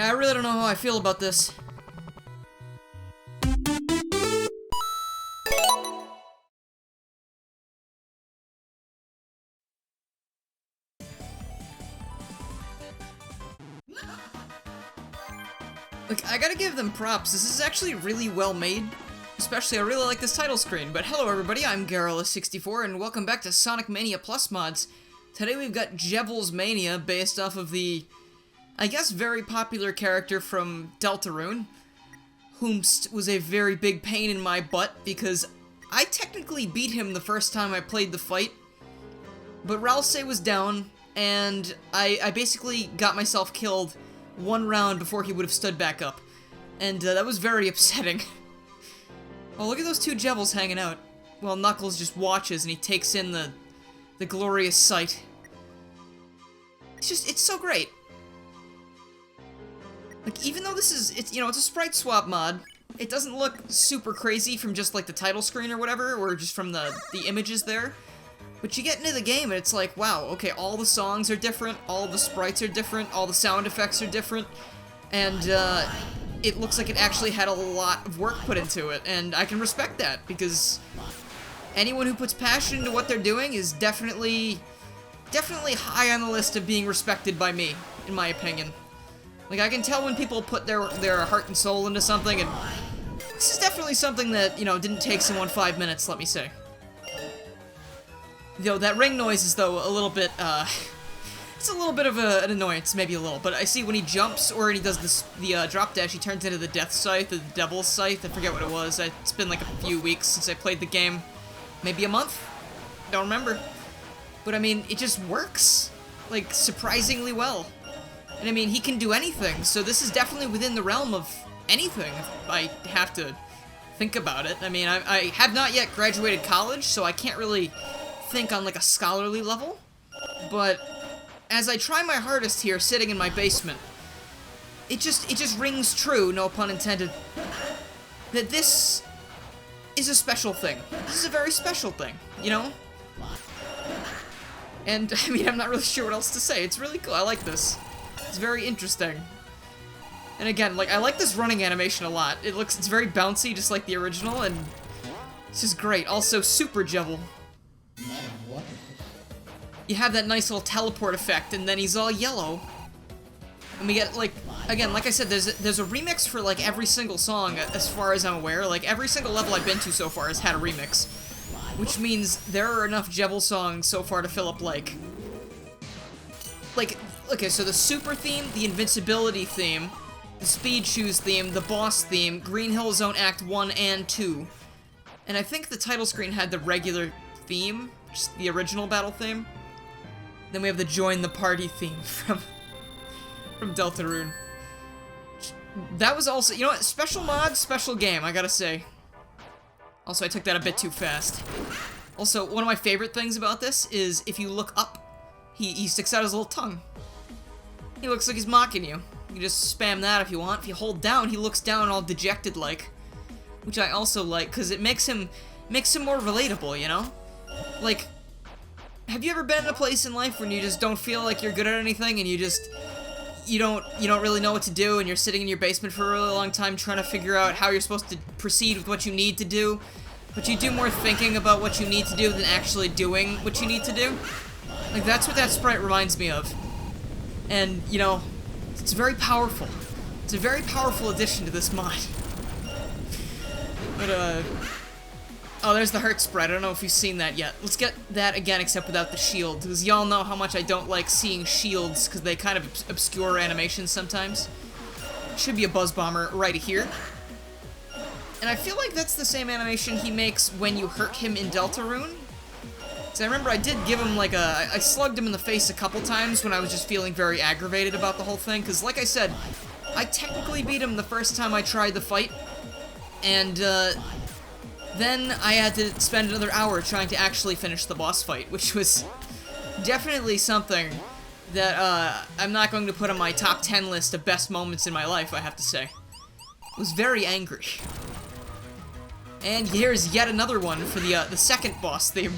Yeah, I really don't know how I feel about this. Like, I gotta give them props. This is actually really well made. Especially, I really like this title screen. But hello everybody, I'm Garrulus64, and welcome back to Sonic Mania Plus mods. Today we've got Jevil Mania, based off of the, I guess, very popular character from Deltarune, whom was a very big pain in my butt, because I technically beat him the first time I played the fight, but Ralsei was down, and I basically got myself killed one round before he would have stood back up, and that was very upsetting. Oh, look at those two Jevils hanging out, while Knuckles just watches and he takes in the glorious sight. It's so great. Like, even though it's a sprite swap mod, it doesn't look super crazy from just, like, the title screen or whatever, or just from the images there. But you get into the game and it's like, wow, okay, all the songs are different, all the sprites are different, all the sound effects are different, and, it looks like it actually had a lot of work put into it, and I can respect that, because anyone who puts passion into what they're doing is definitely high on the list of being respected by me, in my opinion. Like, I can tell when people put their heart and soul into something, and this is definitely something that, you know, didn't take someone 5 minutes, let me say. Yo, that ring noise is, though, a little bit, it's a little bit of an annoyance, maybe a little, but I see when he jumps, or when he does the drop dash, he turns into the Death Scythe, the Devil's Scythe, I forget what it was. It's been like a few weeks since I played the game. Maybe a month? Don't remember. But I mean, it just works, like, surprisingly well. And I mean, he can do anything, so this is definitely within the realm of anything, if I have to think about it. I mean, I have not yet graduated college, so I can't really think on, like, a scholarly level, but as I try my hardest here, sitting in my basement, it just rings true, no pun intended, that this is a special thing. This is a very special thing, you know? And, I mean, I'm not really sure what else to say. It's really cool. I like this. It's very interesting. And again, like, I like this running animation a lot. It's very bouncy, just like the original, and it's just great. Also, Super Jevil. You have that nice little teleport effect, and then he's all yellow. And we get, like, again, like I said, there's a remix for, like, every single song, as far as I'm aware. Like, every single level I've been to so far has had a remix. Which means there are enough Jevil songs so far to fill up, like, okay, so the Super theme, the Invincibility theme, the Speed Shoes theme, the Boss theme, Green Hill Zone Act 1 and 2. And I think the title screen had the regular theme, just the original battle theme. Then we have the Join the Party theme from Deltarune. That was also, you know what, special mod, special game, I gotta say. Also, I took that a bit too fast. Also, one of my favorite things about this is if you look up, he sticks out his little tongue. He looks like he's mocking you. You can just spam that if you want. If you hold down, he looks down all dejected-like. Which I also like, because it makes him more relatable, you know? Like, have you ever been in a place in life when you just don't feel like you're good at anything, and you don't really know what to do, and you're sitting in your basement for a really long time trying to figure out how you're supposed to proceed with what you need to do, but you do more thinking about what you need to do than actually doing what you need to do? Like, that's what that sprite reminds me of. And, you know, it's very powerful. It's a very powerful addition to this mod. But, oh, there's the Hurt sprite. I don't know if you've seen that yet. Let's get that again, except without the shield, because y'all know how much I don't like seeing shields, because they kind of obscure animations sometimes. Should be a Buzz Bomber right here. And I feel like that's the same animation he makes when you hurt him in Deltarune. So I remember I did give him, like, I slugged him in the face a couple times when I was just feeling very aggravated about the whole thing, because, like I said, I technically beat him the first time I tried the fight, and, then I had to spend another hour trying to actually finish the boss fight, which was definitely something that, I'm not going to put on my top 10 list of best moments in my life, I have to say. I was very angry. And here's yet another one for the second boss theme.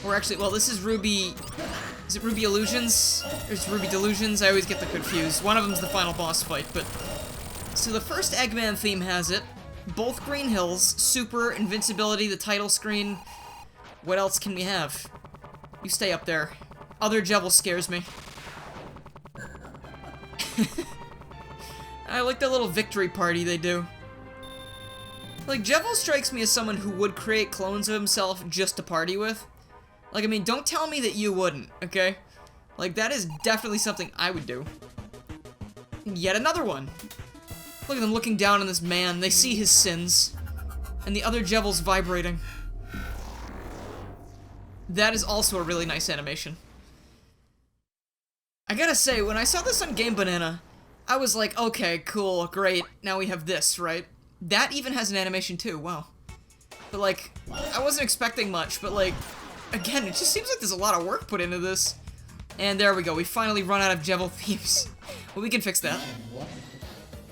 Or actually, well, this is Ruby Is it Ruby Illusions? Or is it Ruby Delusions? I always get them confused. One of them's the final boss fight, but... So the first Eggman theme has it. Both Green Hills, Super, Invincibility, the title screen. What else can we have? You stay up there. Other Jevil scares me. I like that little victory party they do. Like, Jevil strikes me as someone who would create clones of himself just to party with. Like, I mean, don't tell me that you wouldn't, okay? Like, that is definitely something I would do. Yet another one. Look at them looking down on this man. They see his sins. And the other Jevils vibrating. That is also a really nice animation. I gotta say, when I saw this on Game Banana, I was like, okay, cool, great, now we have this, right? That even has an animation too, wow. But like, I wasn't expecting much, but like, again, it just seems like there's a lot of work put into this. And there we go, we finally run out of Jevil themes. Well, we can fix that.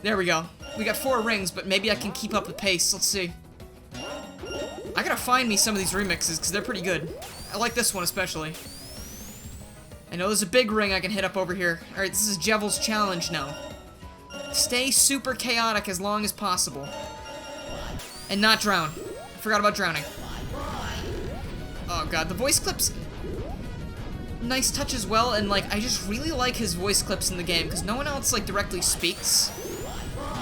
There we go. We got 4 rings, but maybe I can keep up the pace, let's see. I gotta find me some of these remixes, because they're pretty good. I like this one especially. I know there's a big ring I can hit up over here. Alright, this is Jevil's challenge now. Stay super chaotic as long as possible. And not drown. I forgot about drowning. Oh god, the voice clips... Nice touch as well, and like, I just really like his voice clips in the game, because no one else like directly speaks.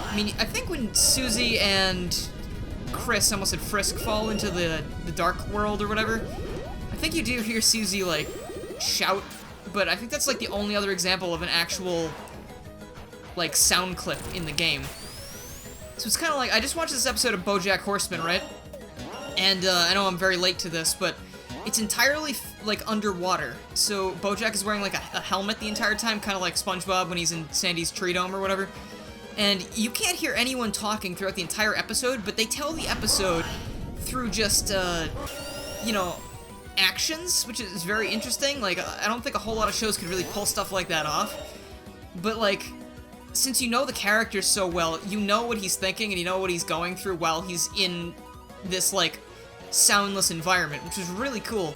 I mean, I think when Susie and Chris, I almost said Frisk, fall into the dark world or whatever, I think you do hear Susie like, shout. But I think that's like the only other example of an actual, like, sound clip in the game. So it's kind of like, I just watched this episode of BoJack Horseman, right? And I know I'm very late to this, but it's entirely, like, underwater. So BoJack is wearing, like, a helmet the entire time, kind of like SpongeBob when he's in Sandy's tree dome or whatever. And you can't hear anyone talking throughout the entire episode, but they tell the episode through just, you know, actions, which is very interesting. Like, I don't think a whole lot of shows could really pull stuff like that off. But, like, since you know the character so well, you know what he's thinking and you know what he's going through while he's in this, like, soundless environment, which is really cool.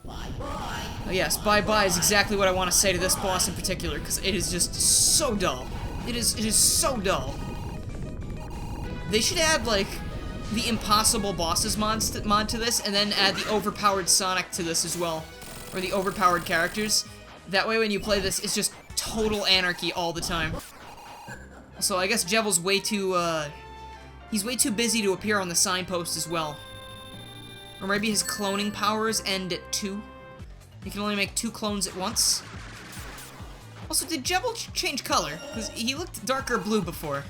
Oh, yes, bye-bye is exactly what I want to say to this boss in particular, because it is just so dull. It is so dull. They should add, like, the impossible bosses mod to this, and then add the overpowered Sonic to this as well. Or the overpowered characters. That way when you play this, it's just total anarchy all the time. So I guess Jevil's way too, he's way too busy to appear on the signpost as well. Or maybe his cloning powers end at 2. He can only make 2 clones at once. Also, did Jevil change color? Because he looked darker blue before.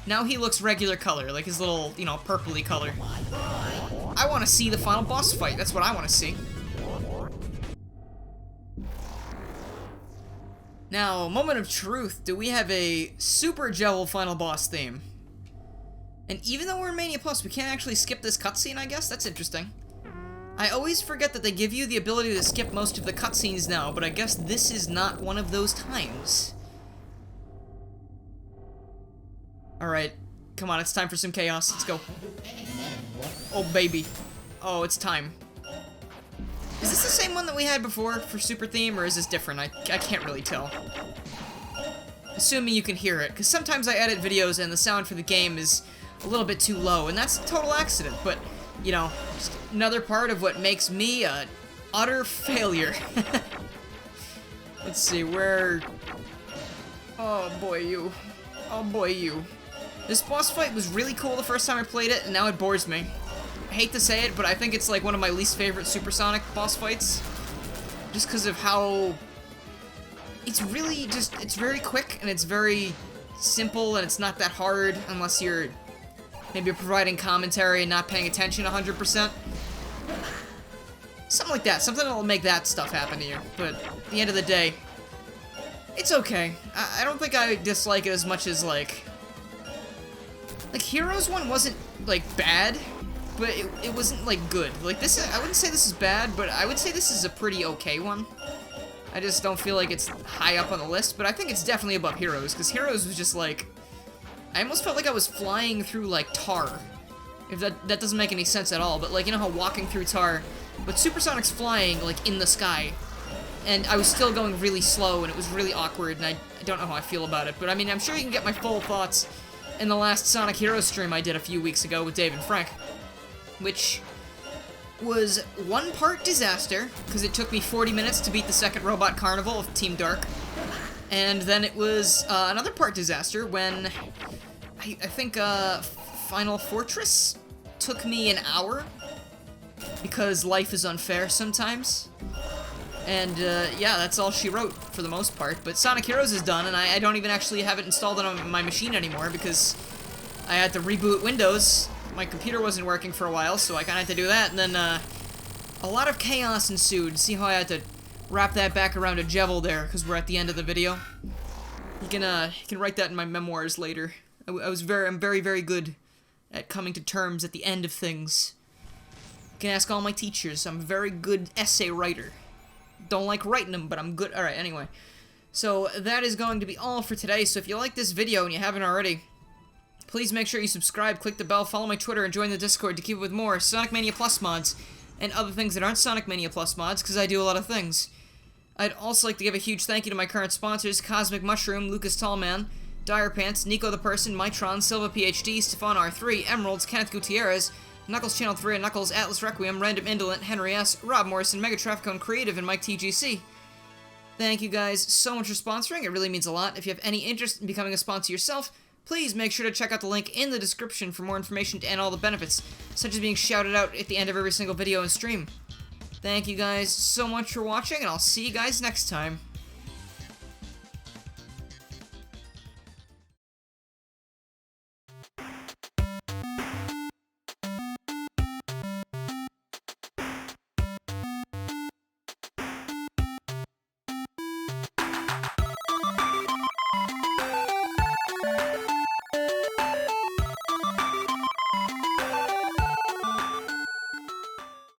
Now he looks regular color, like his little, you know, purpley color. I want to see the final boss fight. That's what I want to see. Now, moment of truth. Do we have a Super Jevil final boss theme? And even though we're in Mania Plus, we can't actually skip this cutscene, I guess? That's interesting. I always forget that they give you the ability to skip most of the cutscenes now, but I guess this is not one of those times. Alright, come on, it's time for some chaos. Let's go. Oh, baby. Oh, it's time. Is this the same one that we had before for Super Theme, or is this different? I can't really tell. Assuming you can hear it, because sometimes I edit videos and the sound for the game is a little bit too low, and that's a total accident, but, you know, just another part of what makes me an utter failure. Let's see, where... Oh, boy, you. Oh, boy, you. This boss fight was really cool the first time I played it, and now it bores me. I hate to say it, but I think it's like one of my least favorite Supersonic boss fights. Just because of how... It's really just, it's very quick, and it's very simple, and it's not that hard, unless you're maybe providing commentary and not paying attention 100%. Something like that, something that'll make that stuff happen to you. But at the end of the day, it's okay. I don't think I dislike it as much as, like Heroes one wasn't, like, bad, but it wasn't, like, good. Like, this is, I wouldn't say this is bad, but I would say this is a pretty okay one. I just don't feel like it's high up on the list, but I think it's definitely above Heroes, because Heroes was just, like, I almost felt like I was flying through, like, tar. If that doesn't make any sense at all, but, like, you know how walking through tar, but Supersonic's flying, like, in the sky. and I was still going really slow, and it was really awkward, and I don't know how I feel about it. But I mean, I'm sure you can get my full thoughts in the last Sonic Heroes stream I did a few weeks ago with Dave and Frank, which was one part disaster, because it took me 40 minutes to beat the second Robot Carnival of Team Dark, and then it was another part disaster when I think Final Fortress took me an hour, because life is unfair sometimes. And, yeah, that's all she wrote, for the most part. But Sonic Heroes is done, and I don't even actually have it installed on my machine anymore, because I had to reboot Windows. My computer wasn't working for a while, so I kinda had to do that, and then, a lot of chaos ensued. See how I had to wrap that back around a Jevil there, because we're at the end of the video? You can write that in my memoirs later. I'm very, very good at coming to terms at the end of things. You can ask all my teachers. I'm a very good essay writer. Don't like writing them, but I'm good. Alright, anyway. So, that is going to be all for today. So, if you like this video and you haven't already, please make sure you subscribe, click the bell, follow my Twitter, and join the Discord to keep up with more Sonic Mania Plus mods and other things that aren't Sonic Mania Plus mods, because I do a lot of things. I'd also like to give a huge thank you to my current sponsors, Cosmic Mushroom, Lucas Tallman, Dire Pants, Nico the Person, Mitron, Silva PhD, Stefan R3, Emeralds, Kenneth Gutierrez, Knuckles Channel 3, Knuckles, Atlas Requiem, Random Indolent, Henry S., Rob Morrison, Mega Trafficon Creative, and Mike TGC. Thank you guys so much for sponsoring. It really means a lot. If you have any interest in becoming a sponsor yourself, please make sure to check out the link in the description for more information and all the benefits, such as being shouted out at the end of every single video and stream. Thank you guys so much for watching, and I'll see you guys next time.